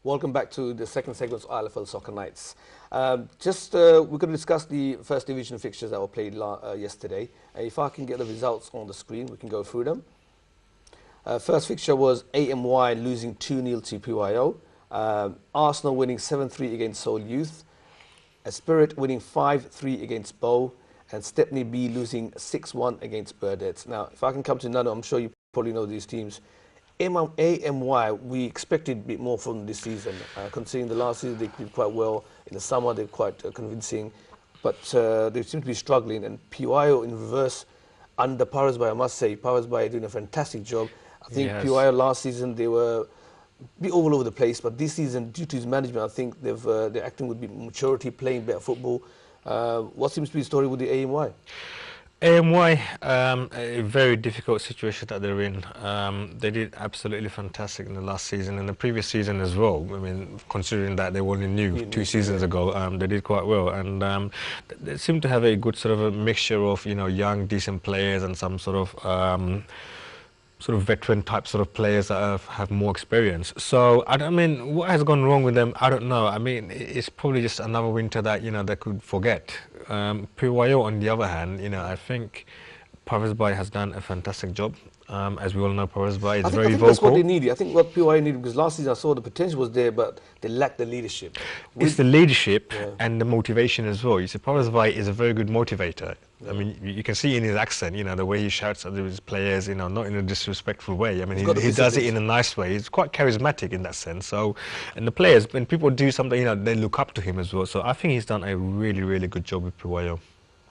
Welcome back to the second segment of ILFL Soccer Nights. We're going to discuss the first division fixtures that were played yesterday. If I can get the results on the screen, we can go through them. First fixture was AMY losing 2-0 to PYO. Arsenal winning 7-3 against Seoul Youth. Spirit winning 5-3 against Bow. And Stepney B losing 6-1 against Burdets. Now, if I can come to Nano, I'm sure you probably know these teams. AMY, we expected a bit more from this season, considering the last season they did quite well. In the summer, they're quite convincing, but they seem to be struggling. And PYO in reverse, under Parasbai, I must say, Parasbai doing a fantastic job. I think PYO last season, they were a bit all over the place, but this season, due to his management, I think they're acting with a bit maturity, playing better football. What seems to be the story with the AMY? AMY, a very difficult situation that they're in. They did absolutely fantastic in the last season and the previous season as well. I mean, considering that they were only new 2 seasons ago, they did quite well. And they seem to have a good sort of a mixture of, young, decent players and some sort of veteran type sort of players that have more experience. So, I mean, what has gone wrong with them? I don't know. I mean, it's probably just another winter that, they could forget. PYO, on the other hand, I think Parasbai has done a fantastic job. As we all know, Parasbai is very vocal. I think that's what they needed. I think what PYO needed, because last season I saw the potential was there, but they lacked the leadership. It's the leadership and the motivation as well. You see, Parasbai is a very good motivator. I mean, you can see in his accent, the way he shouts at his players, not in a disrespectful way. I mean, he does it in a nice way. He's quite charismatic in that sense. So, and the players, when people do something, they look up to him as well. So I think he's done a really, really good job with PYO.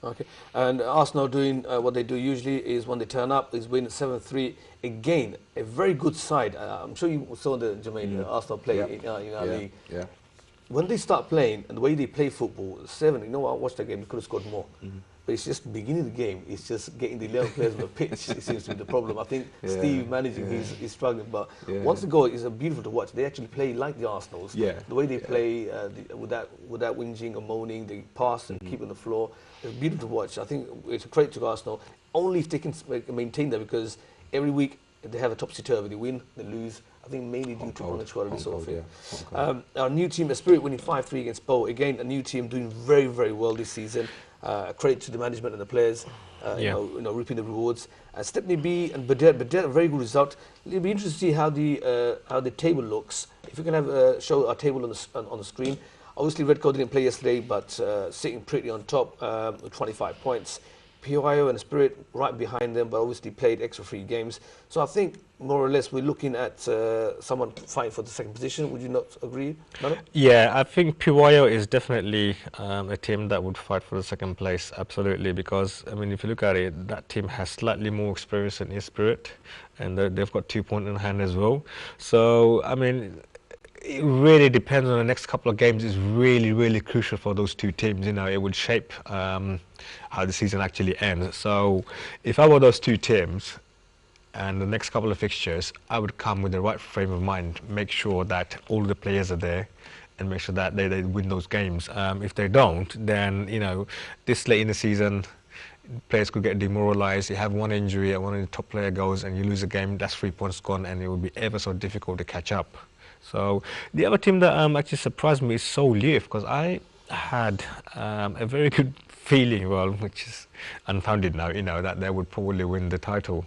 Okay, and Arsenal doing what they do usually is when they turn up, is win 7-3. Again, a very good side. I'm sure you saw the Jermaine Arsenal play in our league. Yeah. When they start playing and the way they play football, 7, I watched that game, they could have scored more. But it's just the beginning of the game, it's just getting the 11 players on the pitch, it seems to be the problem. I think Steve managing, he's struggling, but once the goal is beautiful to watch. They actually play like the Arsenals. The way they play without whinging or moaning, they pass and keep on the floor. It's beautiful to watch. I think it's a credit to Arsenal, only if they can maintain that, because every week they have a topsy-turvy. They win, they lose. I think mainly due to Connor's quality sort of thing. Our new team, Spirit, winning 5-3 against Bow. Again, a new team doing very, very well this season. Credit to the management and the players, reaping the rewards. Stepney B and Badet, a very good result. It'll be interesting to see how the table looks. If we can have show our table on the screen. Obviously, Red Coat didn't play yesterday, but sitting pretty on top with 25 points. PYO and Spirit right behind them, but obviously played extra 3 games. So I think more or less we're looking at someone fighting for the second position. Would you not agree, Manu? Yeah, I think PYO is definitely a team that would fight for the second place, absolutely, because, I mean, if you look at it, that team has slightly more experience than Spirit, and they've got 2 points in hand as well. So, I mean, it really depends on the next couple of games. Is really, really crucial for those 2 teams. It would shape how the season actually ends. So if I were those 2 teams and the next couple of fixtures, I would come with the right frame of mind, make sure that all the players are there and make sure that they win those games. If they don't, then, this late in the season, players could get demoralized. You have one injury and one of the top player goes and you lose a game, that's 3 points gone, and it will be ever so difficult to catch up. So the other team that actually surprised me is Seoul Youth, because I had a very good feeling, which is unfounded now, that they would probably win the title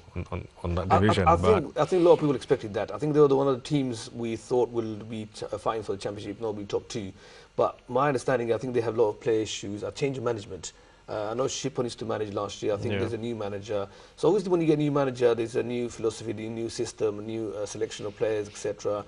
on that division. I think a lot of people expected that. I think they were one of the teams we thought will be fighting for the championship, not be top 2. But my understanding, I think they have a lot of player issues, a change of management. I know Shipon used to manage last year. I think there's a new manager. So obviously when you get a new manager, there's a new philosophy, a new system, a new selection of players, etc.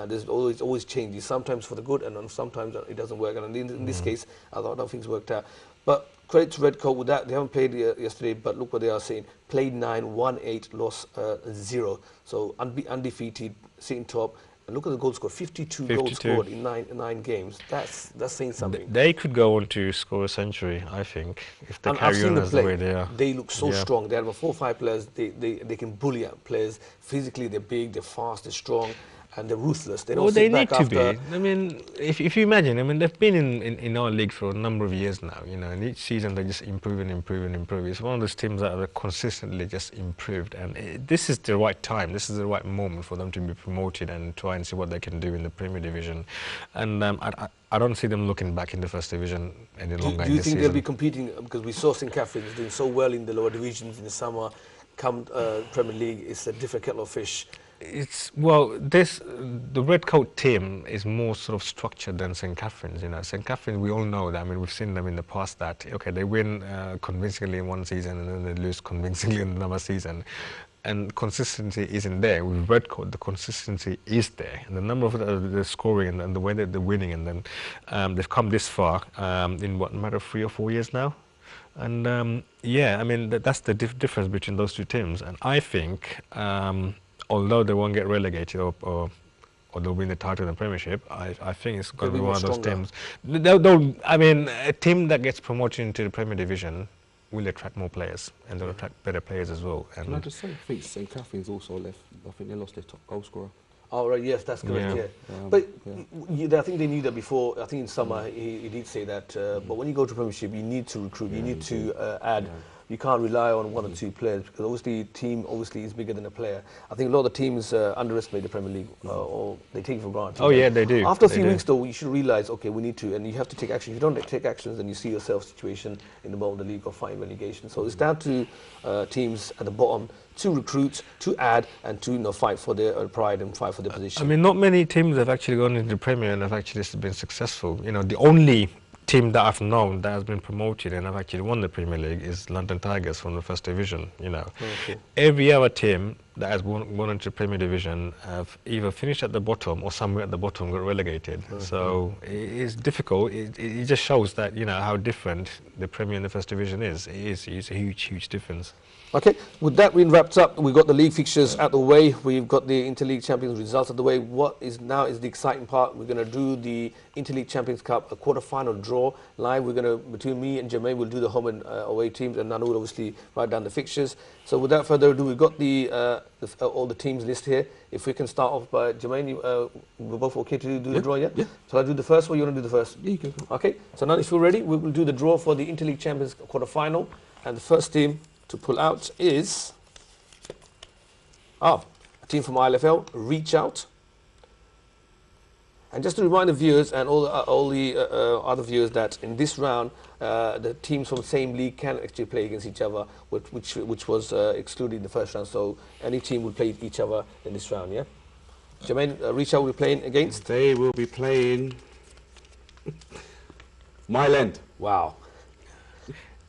There's always changes, sometimes for the good and sometimes it doesn't work. And in this case, I thought things worked out. But credit to Red Coat with that. They haven't played yesterday, but look what they are saying. Played 9, won 8, lost 0. So undefeated, sitting top. And look at the goal score, 52 goals scored in nine games. That's saying something. They could go on to score a century, I think, if they carry on as the way they are. They look so strong. They have 4 or 5 players. They can bully out players. Physically, they're big, they're fast, they're strong. and they're ruthless. They don't Well, sit they back need to after. be. I mean, if you imagine, I mean, they've been in our league for a number of years now, you know, and each season they just improve and improve and improve. It's one of those teams that are consistently just improved, and this is the right time, this is the right moment for them to be promoted and try and see what they can do in the Premier Division. And I don't see them looking back in the First Division any longer. Do you think they'll be competing, because we saw St Catherine's doing so well in the lower divisions in the summer, come Premier League, it's a different kettle of fish. Well, the Red Coat team is more sort of structured than St Catherine's. You know, St Catherine's, we all know that. I mean, we've seen them in the past that okay, they win convincingly in one season and then they lose convincingly in another season, and consistency isn't there. With Red Coat, the consistency is there, and the number of the scoring and the way that they're winning, and then they've come this far in what, a matter of 3 or 4 years now. And yeah, I mean that's the difference between those two teams, and I think. Although they won't get relegated or they'll win the title in the Premiership, I think it's going to be one of those teams. I mean, a team that gets promoted into the Premier Division will attract more players, and they'll attract better players as well. And can I just say, I think St Catherine's also left. I think they lost their top goal scorer. Oh, right, yes, that's correct, yeah. But I think they knew that before. I think in summer he did say that. But when you go to Premiership, you need to recruit, you need to add. Yeah. You can't rely on 1 or 2 players, because obviously team is bigger than a player. I think a lot of the teams underestimate the Premier League, or they take it for granted. Oh yeah, they do. After a few weeks though, you should realise, okay, we need to, and you have to take action. If you don't take actions, then you see yourself situation in the bottom of the league or fighting relegation. So it's down to teams at the bottom to recruit, to add, and to fight for their pride and fight for their position. I mean, not many teams have actually gone into the Premier and have actually been successful. You know, the only team that I've known that has been promoted and have actually won the Premier League is London Tigers from the First Division. You know, every other team that has won into the Premier Division have either finished at the bottom or somewhere at the bottom got relegated. So it's difficult. It just shows that, you know, how different the Premier and the First Division is. It's a huge difference. Okay, with that being wrapped up, we've got the league fixtures out the way, we've got the Interleague Champions results out the way. What is now is the exciting part. We're going to do the Interleague Champions Cup, a quarter-final draw live. We're going to, between me and Jermaine, we'll do the home and away teams, and Nanu will obviously write down the fixtures. So without further ado, we've got all the teams list here. If we can start off by Jermaine, we're both okay to do the draw, yeah? So I'll do the first, or you want to do the first? Yeah, you can. Okay, so now if you're ready, we will do the draw for the Interleague Champions quarter-final, and the first team to pull out is a team from ILFL, Reach Out. And just to remind the viewers and all the other viewers that in this round, the teams from the same league can actually play against each other, which was excluded in the first round. So any team will play each other in this round, yeah? Jermaine, Reach Out will be playing against? They will be playing Myland. Wow.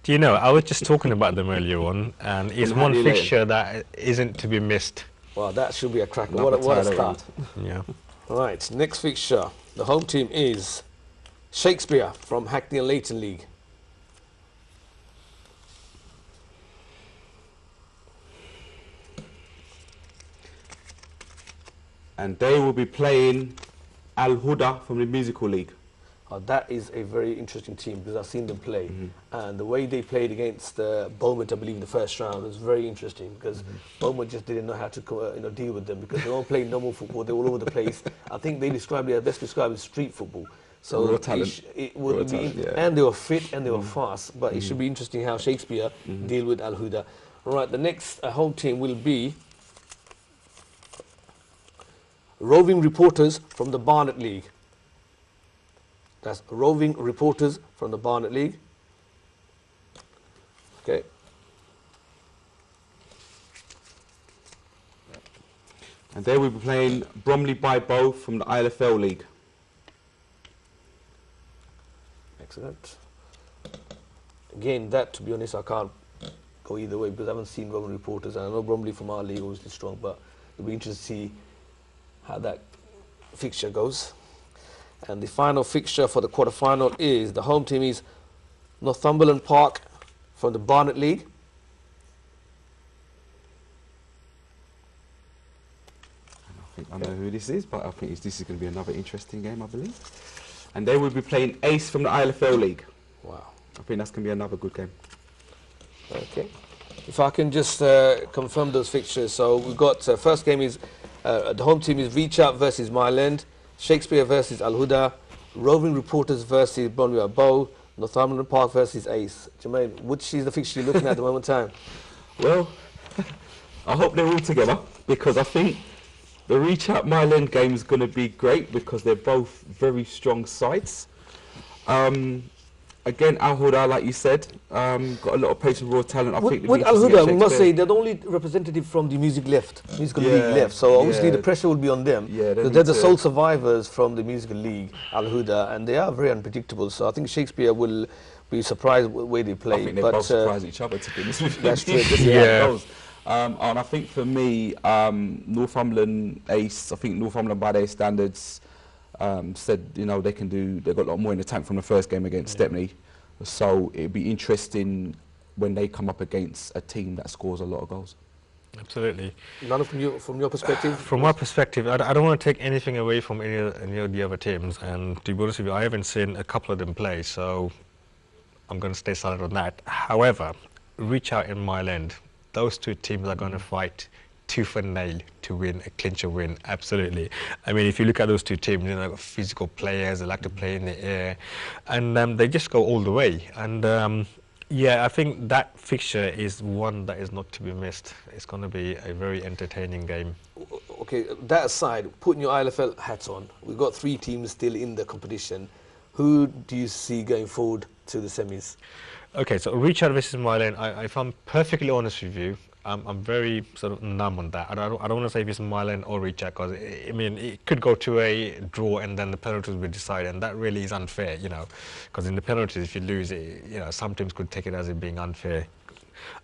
Do you know, I was just talking about them earlier on, and it's one fixture that isn't to be missed. Wow, that should be a cracker. What a start. Yeah. Right, next fixture. The home team is Shakespeare from Hackney and Leighton League. And they will be playing Al Huda from the Musical League. That is a very interesting team, because I've seen them play, and the way they played against Beaumont, I believe, in the first round was very interesting, because Beaumont just didn't know how to deal with them, because they weren't playing normal football, they were all over the place. I think they described it, best described as street football. So it would be, and they were fit and they were fast, but it should be interesting how Shakespeare deal with Al Huda. Right, the next home team will be Roving Reporters from the Barnet League. That's Roving Reporters from the Barnet League. Okay. And they will be playing Bromley by Bow from the ILFL League. Excellent. Again, that, to be honest, I can't go either way, because I haven't seen Roving Reporters, and I know Bromley from our league is obviously strong, but it'll be interesting to see how that fixture goes. And the final fixture for the quarter-final is, the home team is Northumberland Park from the Barnet League. I think I know who this is, but I think this is going to be another interesting game, I believe. And they will be playing Ace from the ILFL League. Wow. I think that's going to be another good game. Okay. If I can just confirm those fixtures. So we've got, first game is The home team is Reach Out versus Myland, Shakespeare versus Al Huda, Roving Reporters versus Bromley Bow, Northumberland Park versus Ace. Jermaine, which is the fixture you're looking at the moment in time? Well, I hope they're all together, because I think the Reach Out Myland game is going to be great because they're both very strong sides. Again, Al Huda, like you said, got a lot of pace and raw talent. I think with Al Huda, we must say they're the only representative from the musical league left. So obviously the pressure will be on them. Yeah, they're the sole survivors from the musical league, Al Huda, and they are very unpredictable. So I think Shakespeare will be surprised with the way they play. I think they both surprise each other, to be honest with you. That's true. Yeah. And I think for me, Northumberland Ace, I think Northumberland by their standards said, you know, they've got a lot more in the tank from the first game against Stepney. So it'd be interesting when they come up against a team that scores a lot of goals. Absolutely. None from your perspective? From my perspective, I don't want to take anything away from any of the other teams. And to be honest with you, I haven't seen a couple of them play, so I'm going to stay silent on that. However, Reach Out in Myland, those two teams are going to fight tooth and nail to win a clincher win. Absolutely. I mean, if you look at those two teams, you know, physical players, they like to play in the air, and they just go all the way. And yeah, I think that fixture is one that is not to be missed. It's going to be a very entertaining game. Okay, that aside, putting your ILFL hats on, we've got 3 teams still in the competition. Who do you see going forward to the semis? Okay, so Reach Out versus Myland, if I'm perfectly honest with you, I'm very sort of numb on that. I don't want to say if it's Myland or Reach Out, because I mean, it could go to a draw and then the penalties will decide, and that really is unfair, you know, because in the penalties, if you lose, you know, some teams could take it as it being unfair.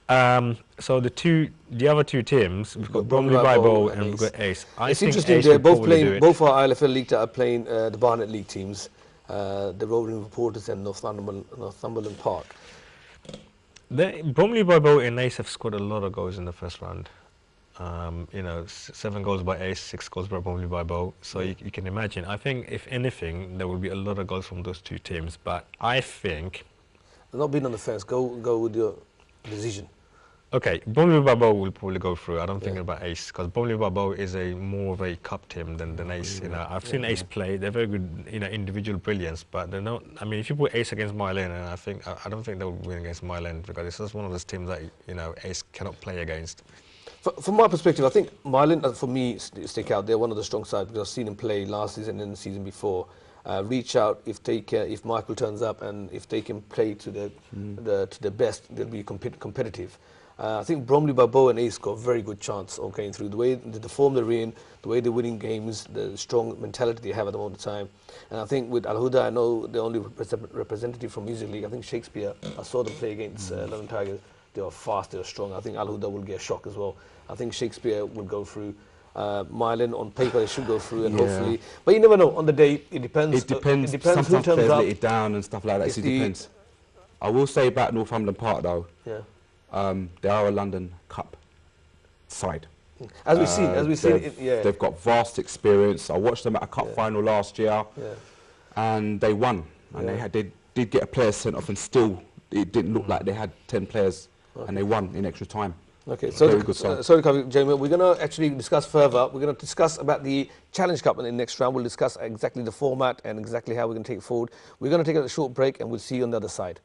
So the other two teams, we've got Bromley Bible and we've got Ace. It's interesting, they're both playing, both our ILFL league are playing the Barnet League teams, the Roving Reporters and Northumberland Park. Bromley Bible and Ace have scored a lot of goals in the first round. You know, 7 goals by Ace, 6 goals by Bromley Bible. So you can imagine. I think, if anything, there will be a lot of goals from those two teams. But I think... I've not been on the fence. Go with your decision. Okay, Bromley Bible will probably go through. I don't think about Ace, because Bromley Bible is more of a cup team than Ace. You know, I've seen Ace play. They're very good, you know, individual brilliance, but they're not. I mean, if you put Ace against Myland, and I don't think they'll win against Myland, because it's just one of those teams that, you know, Ace cannot play against. From my perspective, I think Myland, for me, stick out. They're one of the strong sides, because I've seen them play last season and the season before. Reach Out, if Michael turns up and if they can play to the best, they'll be competitive. I think Bromley, Barbow and Ace got a very good chance of going through. The way the form they're in, the way they're winning games, the strong mentality they have at the moment of time. And I think with Al Huda, I know the only representative from Music League. I think Shakespeare, I saw them play against London Tigers. They were fast, they were strong. I think Al Huda will get a shock as well. I think Shakespeare will go through. Myland, on paper, they should go through, and hopefully. But you never know. On the day, it depends. It depends. Sometimes who turns players up. let it down and stuff like that. It depends. I will say about Northumberland Park, though. Yeah. They are a London Cup side. As we've seen, they've got vast experience. I watched them at a cup final last year, and they won. And they did get a player sent off, and still it didn't look like they had 10 players, and they won in extra time. Okay, so sorry, Jamie, we're going to actually discuss further. We're going to discuss about the Challenge Cup in the next round. We'll discuss exactly the format and exactly how we're going to take it forward. We're going to take a short break, and we'll see you on the other side.